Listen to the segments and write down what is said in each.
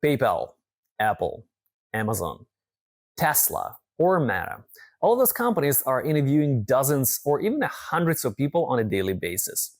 PayPal, Apple, Amazon, Tesla, or Meta. All of those companies are interviewing dozens or even hundreds of people on a daily basis.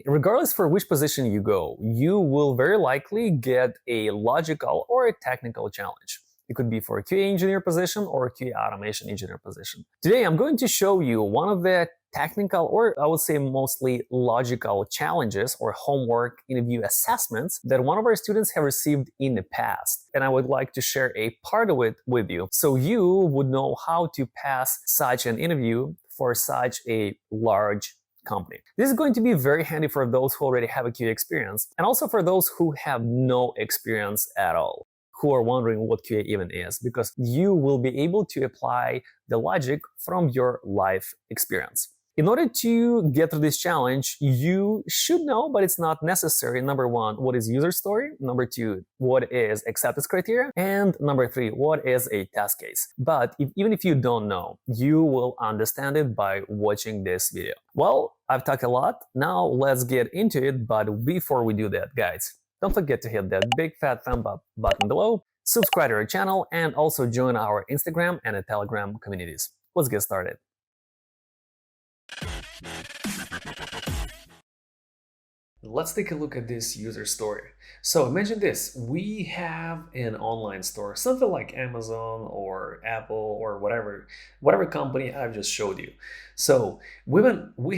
Regardless for which position you go, you will very likely get a logical or a technical challenge. It could be for a QA engineer position or a QA automation engineer position. Today, I'm going to show you one of the technical, or I would say mostly logical challenges or homework interview assessments that one of our students have received in the past. And I would like to share a part of it with you so you would know how to pass such an interview for such a large company. This is going to be very handy for those who already have a QA experience, and also for those who have no experience at all, who are wondering what QA even is, because you will be able to apply the logic from your life experience. In order to get through this challenge, you should know, but it's not necessary. Number one, what is user story? Number two, what is acceptance criteria? And number three, what is a test case? But even if you don't know, you will understand it by watching this video. Well, I've talked a lot. Now let's get into it. But before we do that, guys, don't forget to hit that big fat thumb up button below, subscribe to our channel, and also join our Instagram and Telegram communities. Let's get started. Let's take a look at this user story. So imagine this, we have an online store, something like Amazon or Apple or whatever company I've just showed you. So we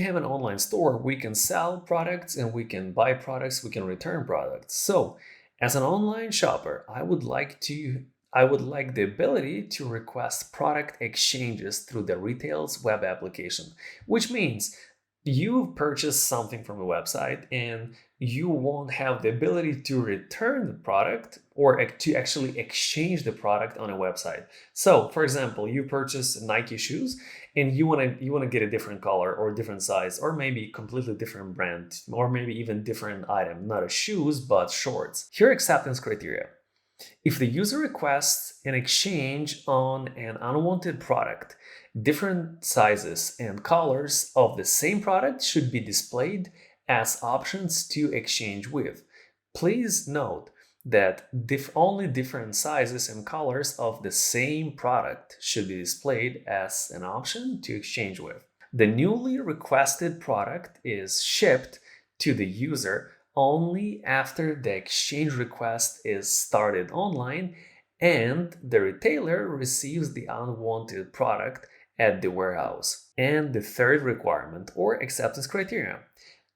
have an online store, we can sell products and we can buy products, we can return products. So as an online shopper, I would like the ability to request product exchanges through the retail's web application, which means you purchase something from a website and you won't have the ability to return the product or to actually exchange the product on a website. So, for example, you purchase Nike shoes and you want to get a different color or different size, or maybe completely different brand, or maybe even different item, not a shoes but shorts. Here are acceptance criteria. If the user requests an exchange on an unwanted product, different sizes and colors of the same product should be displayed as options to exchange with. Please note that only different sizes and colors of the same product should be displayed as an option to exchange with. The newly requested product is shipped to the user only after the exchange request is started online and the retailer receives the unwanted product at the warehouse. And the third requirement, or acceptance criteria,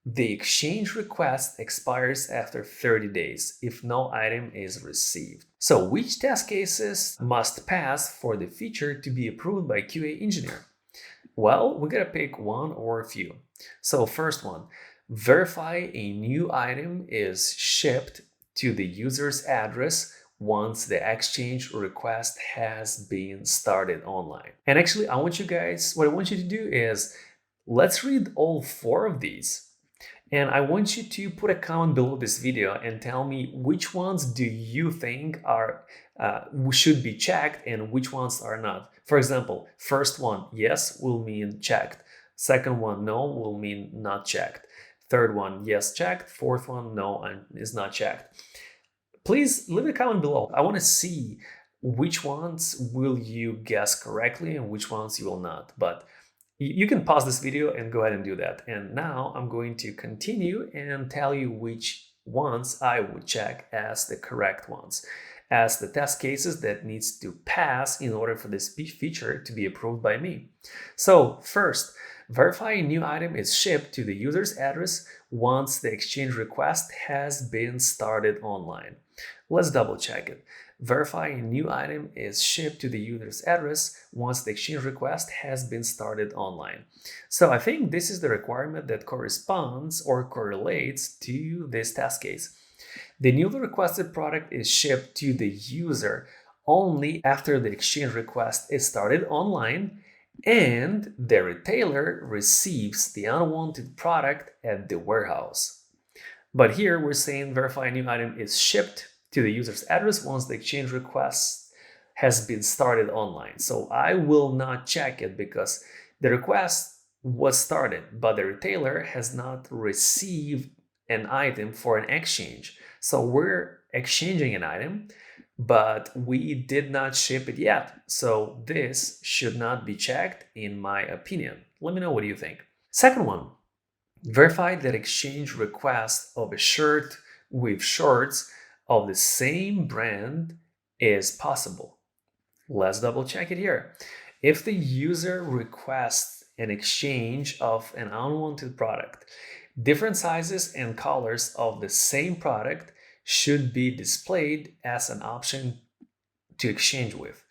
the exchange request expires after 30 days if no item is received. So which test cases must pass for the feature to be approved by QA engineer? Well, we gotta pick one or a few. So first one, verify a new item is shipped to the user's address once the exchange request has been started online. And actually, what I want you to do is, let's read all four of these. And I want you to put a comment below this video and tell me which ones do you think are should be checked and which ones are not. For example, first one, yes, will mean checked. Second one, no, will mean not checked. Third one, yes, checked. Fourth one, no, and is not checked. Please leave a comment below. I want to see which ones will you guess correctly and which ones you will not. But you can pause this video and go ahead and do that. And now I'm going to continue and tell you which ones I would check as the correct ones, as the test cases that needs to pass in order for this feature to be approved by me. So first, verify a new item is shipped to the user's address once the exchange request has been started online. Let's double check it. Verify a new item is shipped to the user's address once the exchange request has been started online. So I think this is the requirement that corresponds or correlates to this test case. The newly requested product is shipped to the user only after the exchange request is started online and the retailer receives the unwanted product at the warehouse. But here we're saying verify a new item is shipped to the user's address once the exchange request has been started online. So I will not check it because the request was started, but the retailer has not received an item for an exchange. So we're exchanging an item, but we did not ship it yet. So this should not be checked, in my opinion. Let me know, what do you think? Second one, verify that exchange request of a shirt with shorts of the same brand is possible. Let's double check it here. If the user requests an exchange of an unwanted product, different sizes and colors of the same product should be displayed as an option to exchange with.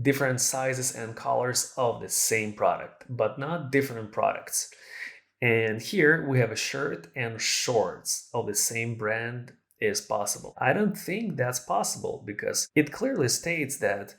Different sizes and colors of the same product, but not different products. And here we have a shirt and shorts of the same brand is possible. I don't think that's possible because it clearly states that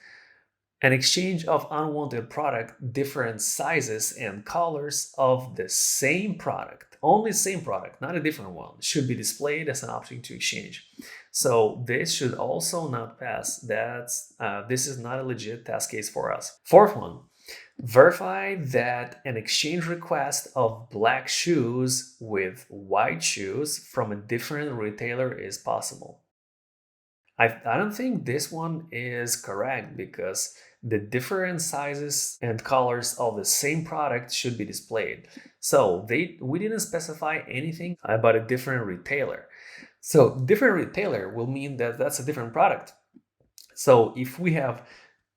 an exchange of unwanted product, different sizes and colors of the same product, only same product, not a different one, should be displayed as an option to exchange. So this should also not pass. This is not a legit test case for us. Fourth one, verify that an exchange request of black shoes with white shoes from a different retailer is possible. I don't think this one is correct because the different sizes and colors of the same product should be displayed. So we didn't specify anything about a different retailer. So different retailer will mean that that's a different product. So if we have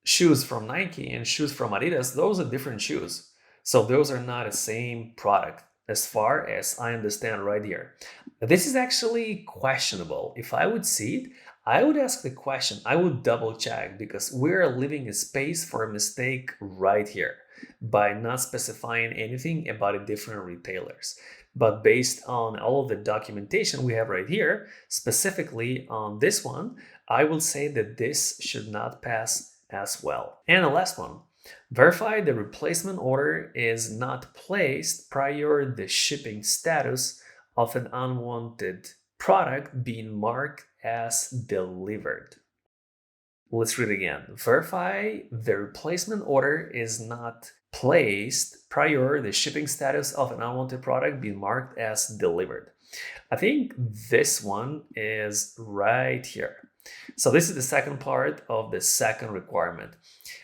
shoes from Nike and shoes from Adidas, those are different shoes. So those are not the same product as far as I understand right here. This is actually questionable. If I would see it, I would ask the question, I would double check, because we're leaving a space for a mistake right here by not specifying anything about the different retailers. But based on all of the documentation we have right here, specifically on this one, I will say that this should not pass as well. And the last one, verify the replacement order is not placed prior the shipping status of an unwanted product being marked as delivered. Let's read again. Verify the replacement order is not placed prior the shipping status of an unwanted product being marked as delivered. I think this one is right here. So this is the second part of the second requirement.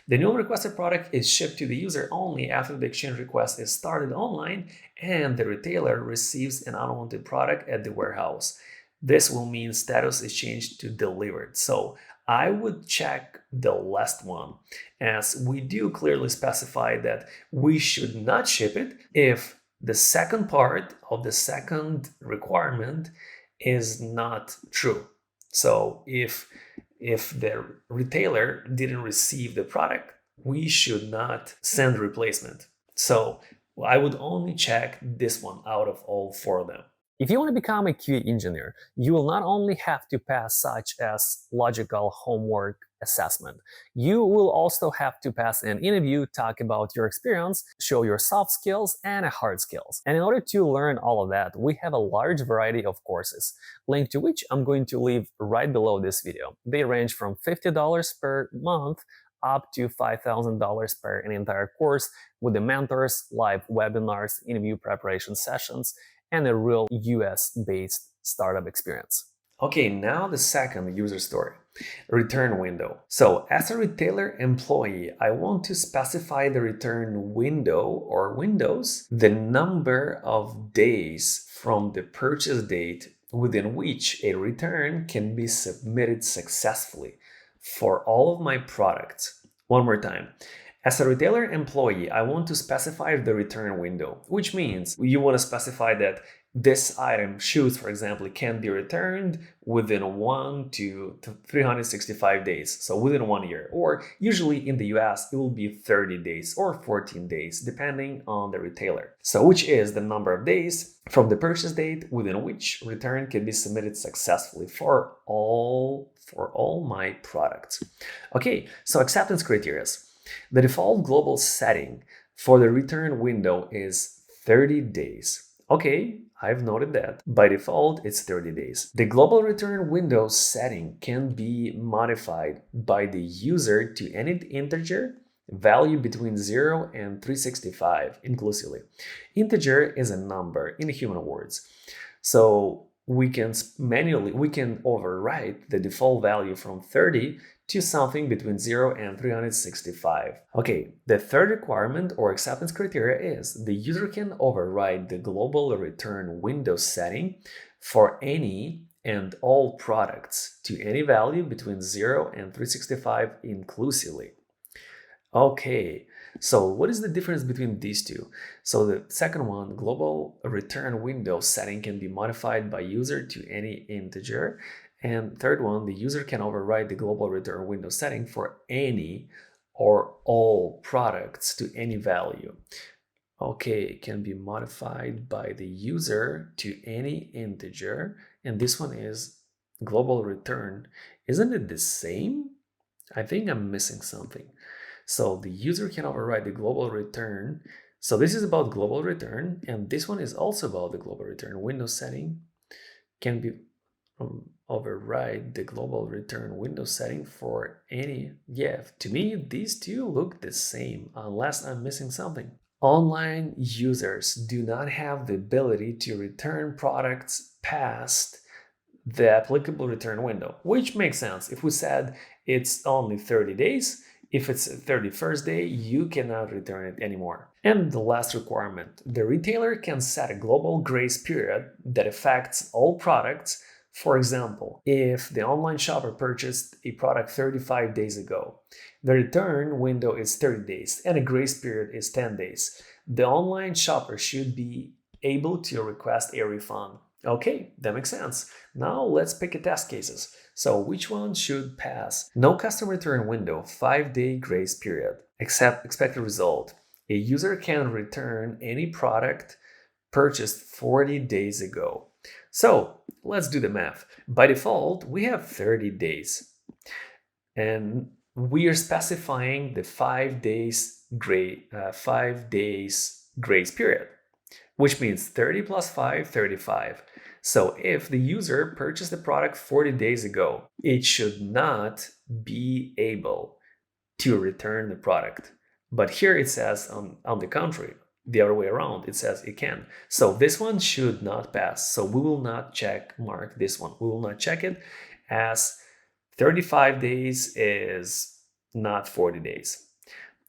The new requested product is shipped to the user only after the exchange request is started online and the retailer receives an unwanted product at the warehouse. This will mean status is changed to delivered. So I would check the last one, as we do clearly specify that we should not ship it if the second part of the second requirement is not true. So if the retailer didn't receive the product, we should not send replacement. So I would only check this one out of all four of them. If you want to become a QA engineer, you will not only have to pass such as logical homework assessment, you will also have to pass an interview, talk about your experience, show your soft skills and hard skills. And in order to learn all of that, we have a large variety of courses, link to which I'm going to leave right below this video. They range from $50 per month up to $5,000 per an entire course, with the mentors, live webinars, interview preparation sessions, and a real US-based startup experience. Okay, now the second user story, return window. So as a retailer employee, I want to specify the return window or windows, the number of days from the purchase date within which a return can be submitted successfully for all of my products. One more time. As a retailer employee, I want to specify the return window, which means you want to specify that this item, shoes, for example, can be returned within 1 to 365 days, so within 1 year. Or usually in the US, it will be 30 days or 14 days, depending on the retailer. So which is the number of days from the purchase date within which return can be submitted successfully for all my products. Okay, so acceptance criteria. The default global setting for the return window is 30 days. Okay, I've noted that. By default, it's 30 days. The global return window setting can be modified by the user to any integer value between 0 and 365 inclusively. Integer is a number in human words. So we can overwrite the default value from 30 to something between 0 and 365. Okay, the third requirement or acceptance criteria is the user can override the global return window setting for any and all products to any value between 0 and 365 inclusively. Okay, so what is the difference between these two? So the second one, global return window setting can be modified by user to any integer. And third one, the user can override the global return window setting for any or all products to any value. Okay, it can be modified by the user to any integer. And this one is global return. Isn't it the same? I think I'm missing something. So the user can override the global return. So this is about global return, and this one is also about the global return. Window setting can be override the global return window setting for any. Yeah, to me, these two look the same, unless I'm missing something. Online users do not have the ability to return products past the applicable return window, which makes sense. If we said it's only 30 days, if it's 31st day, you cannot return it anymore. And the last requirement, the retailer can set a global grace period that affects all products. For example, if the online shopper purchased a product 35 days ago, the return window is 30 days and a grace period is 10 days. The online shopper should be able to request a refund. Okay, that makes sense. Now let's pick a test cases. So which one should pass? No custom return window, 5-day grace period. Accept expected result. A user can return any product purchased 40 days ago. So let's do the math. By default, we have 30 days. And we are specifying the 5 days grace period, which means 30 plus 5, 35. So if the user purchased the product 40 days ago, it should not be able to return the product. But here it says on the contrary, the other way around, it says it can. So this one should not pass. So we will not check mark this one. We will not check it, as 35 days is not 40 days.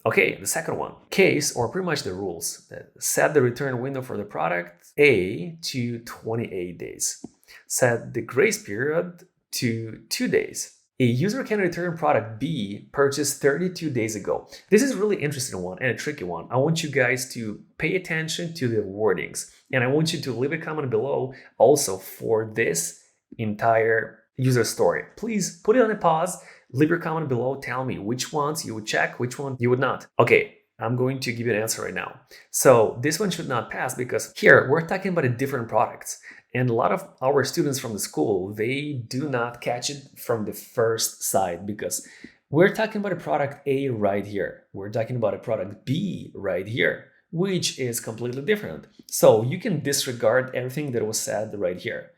Okay, the second one, case, or pretty much the rules. Set the return window for the product A to 28 days. Set the grace period to 2 days. A user can return product B purchased 32 days ago. This is a really interesting one and a tricky one. I want you guys to pay attention to the wordings, and I want you to leave a comment below also for this entire user story. Please put it on a pause. Leave your comment below, tell me which ones you would check, which one you would not. Okay, I'm going to give you an answer right now. So this one should not pass because here we're talking about different products. And a lot of our students from the school, they do not catch it from the first side because we're talking about a product A right here. We're talking about a product B right here, which is completely different. So you can disregard everything that was said right here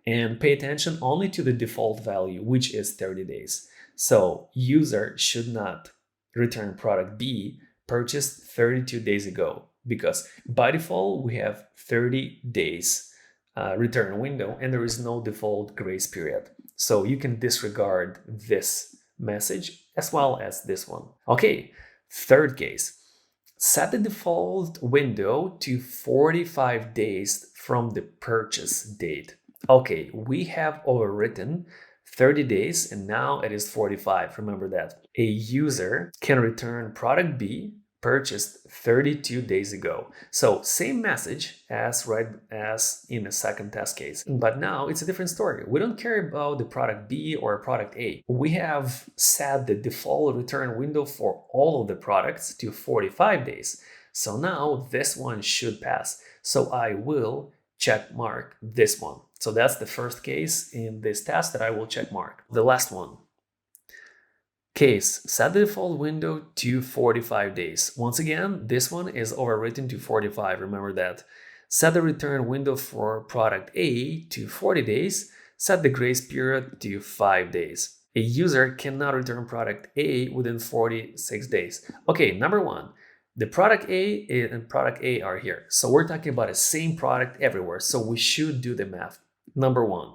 and pay attention only to the default value, which is 30 days. So user should not return product B purchased 32 days ago because by default we have 30 days return window and there is no default grace period. So you can disregard this message as well as this one. Okay, third case. Set the default window to 45 days from the purchase date. Okay, we have overwritten 30 days and now it is 45. Remember that. A user can return product B purchased 32 days ago. So same message as in the second test case, but now it's a different story. We don't care about the product B or product A. We have set the default return window for all of the products to 45 days. So now this one should pass. So I will check mark this one. So that's the first case in this test that I will check mark. The last one. Case, set the default window to 45 days. Once again, this one is overwritten to 45, remember that. Set the return window for product A to 40 days. Set the grace period to 5 days. A user cannot return product A within 46 days. Okay, number one, the product A and product A are here. So we're talking about the same product everywhere. So we should do the math. Number one,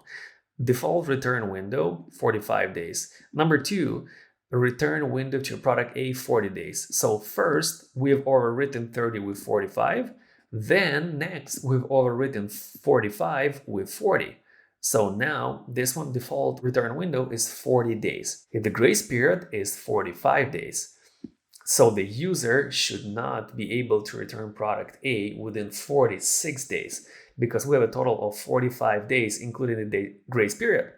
default return window, 45 days. Number two, return window to product A, 40 days. So first, we've overwritten 30 with 45. Then next, we've overwritten 45 with 40. So now this one default return window is 40 days. If the grace period is 45 days. So the user should not be able to return product A within 46 days because we have a total of 45 days, including the grace period.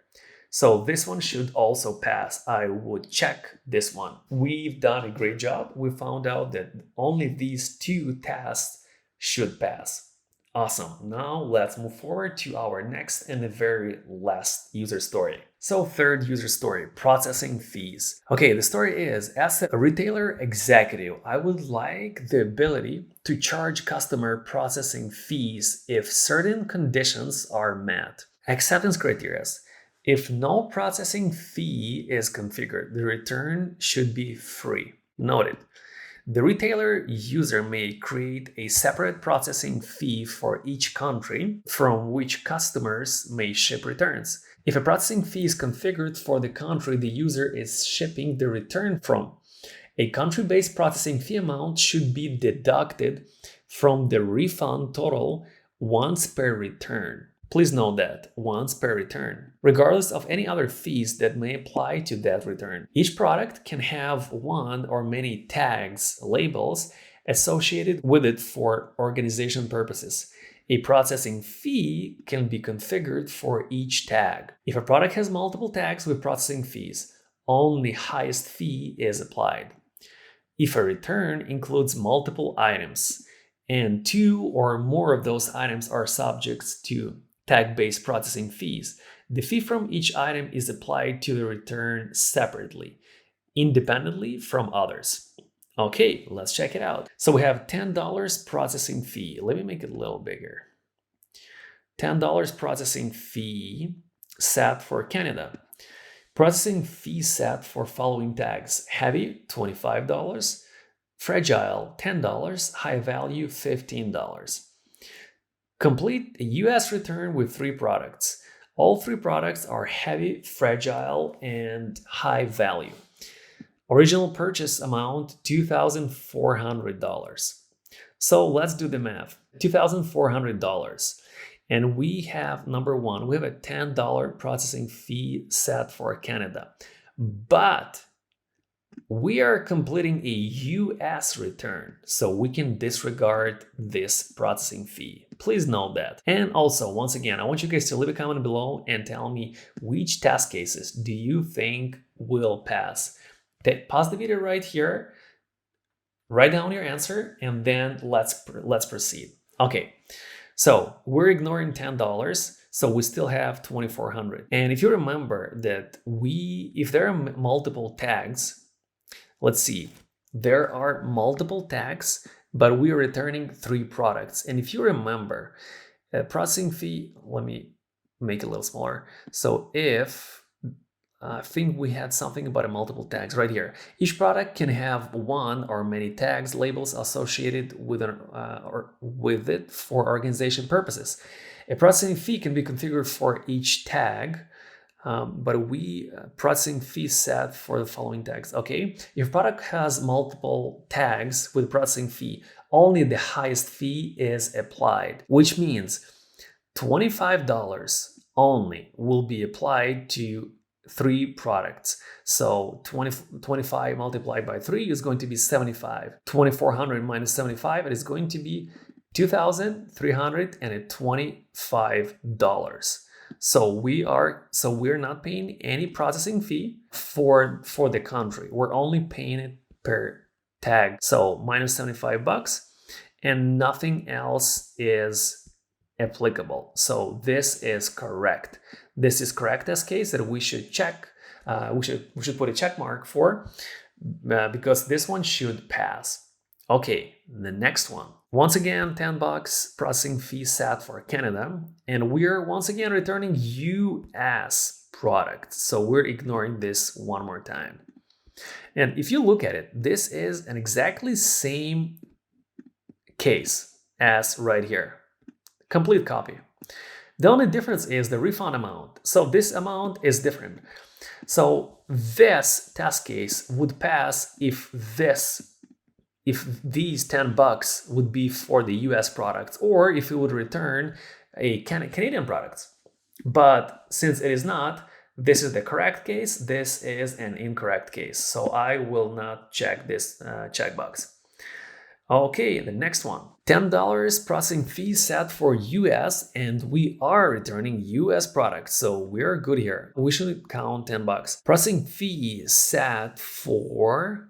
So this one should also pass. I would check this one. We've done a great job. We found out that only these two tasks should pass. Awesome. Now let's move forward to our next and the very last user story. So third user story, processing fees. Okay, the story is, as a retailer executive, I would like the ability to charge customer processing fees if certain conditions are met. Acceptance criteria. If no processing fee is configured, the return should be free. Noted. The retailer user may create a separate processing fee for each country from which customers may ship returns. If a processing fee is configured for the country the user is shipping the return from, a country-based processing fee amount should be deducted from the refund total once per return. Please note that once per return, regardless of any other fees that may apply to that return. Each product can have one or many tags, labels, associated with it for organization purposes. A processing fee can be configured for each tag. If a product has multiple tags with processing fees, only the highest fee is applied. If a return includes multiple items, and two or more of those items are subject to tag-based processing fees, the fee from each item is applied to the return separately, independently from others. Okay, let's check it out. So we have $10 processing fee. Let me make it a little bigger. $10 processing fee set for Canada. Processing fee set for following tags: heavy, $25, fragile, $10, high value, $15. Complete a US return with 3 products. All 3 products are heavy, fragile, and high value. Original purchase amount, $2,400. So let's do the math. $2,400. And we have, number one, we have a $10 processing fee set for Canada. But we are completing a US return, so we can disregard this processing fee. Please note that. And also, once again, I want you guys to leave a comment below and tell me which test cases do you think will pass. Pause the video right here, write down your answer, and then let's proceed. Okay, so we're ignoring $10. So we still have $2,400. And if you remember that if there are multiple tags, let's see, there are multiple tags, but we are returning 3 products. And if you remember, processing fee, let me make it a little smaller. So if, I think we had something about a multiple tags right here. Each product can have one or many tags, labels associated with it for organization purposes. A processing fee can be configured for each tag, but processing fee set for the following tags. Okay, if product has multiple tags with processing fee, only the highest fee is applied, which means $25 only will be applied to 3 products. So 25 multiplied by 3 is going to be 75. 2,400 minus 75, it is going to be $2,325. So we're not paying any processing fee for the country. We're only paying it per tag. So minus $75, and nothing else is applicable. So this is correct. This is correct as case that we should check. We should put a check mark for because this one should pass. Okay, the next one. Once again, $10 processing fee set for Canada, and we're once again returning US product. So we're ignoring this one more time. And if you look at it, this is an exactly same case as right here. Complete copy. The only difference is the refund amount. So this amount is different. So this test case would pass if these $10 would be for the US products, or if it would return a Canadian product. But since it is not, this is the correct case, this is an incorrect case. So I will not check this checkbox. Okay, the next one. $10 processing fee set for US, and we are returning US products, so we're good here. We should count $10. Processing fee set for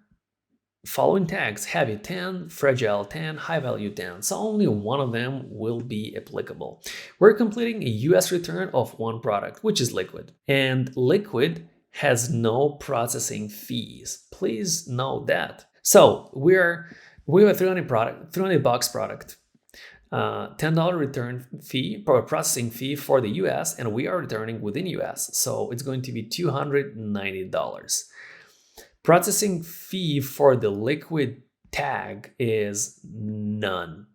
following tags: heavy 10, fragile 10, high value 10. So only one of them will be applicable. We're completing a US return of one product, which is liquid. And liquid has no processing fees. Please note that. So we have a $300 product. $10 return fee or processing fee for the US, and we are returning within US. So it's going to be $290. Processing fee for the liquid tag is none.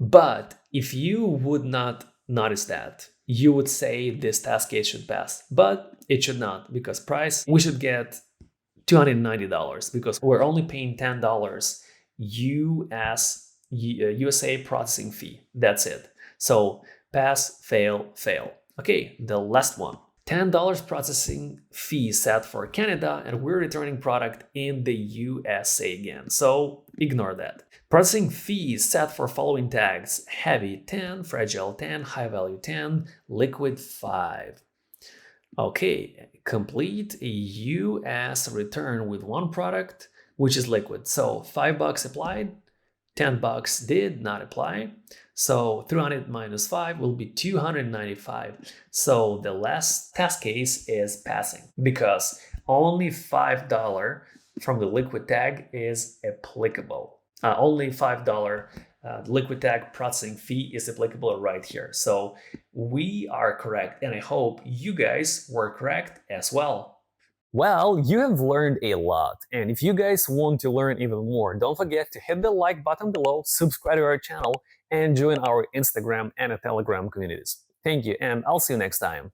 But if you would not notice that, you would say this test case should pass, but it should not, because price, we should get $290 because we're only paying $10 USA processing fee. That's it. So pass, fail, fail. Okay, the last one. $10 processing fee set for Canada, and we're returning product in the USA again, so ignore that. Processing fee set for following tags: heavy 10, fragile 10, high value 10, liquid 5. Okay, complete a US return with one product, which is liquid. So $5 applied, $10 did not apply. So 300 minus 5 will be 295. So the last test case is passing because only $5 from the liquid tag is applicable. Only $5 liquid tag processing fee is applicable right here. So we are correct, and I hope you guys were correct as well. Well, you have learned a lot, and if you guys want to learn even more, don't forget to hit the like button below, subscribe to our channel, and join our Instagram and Telegram communities. Thank you, and I'll see you next time.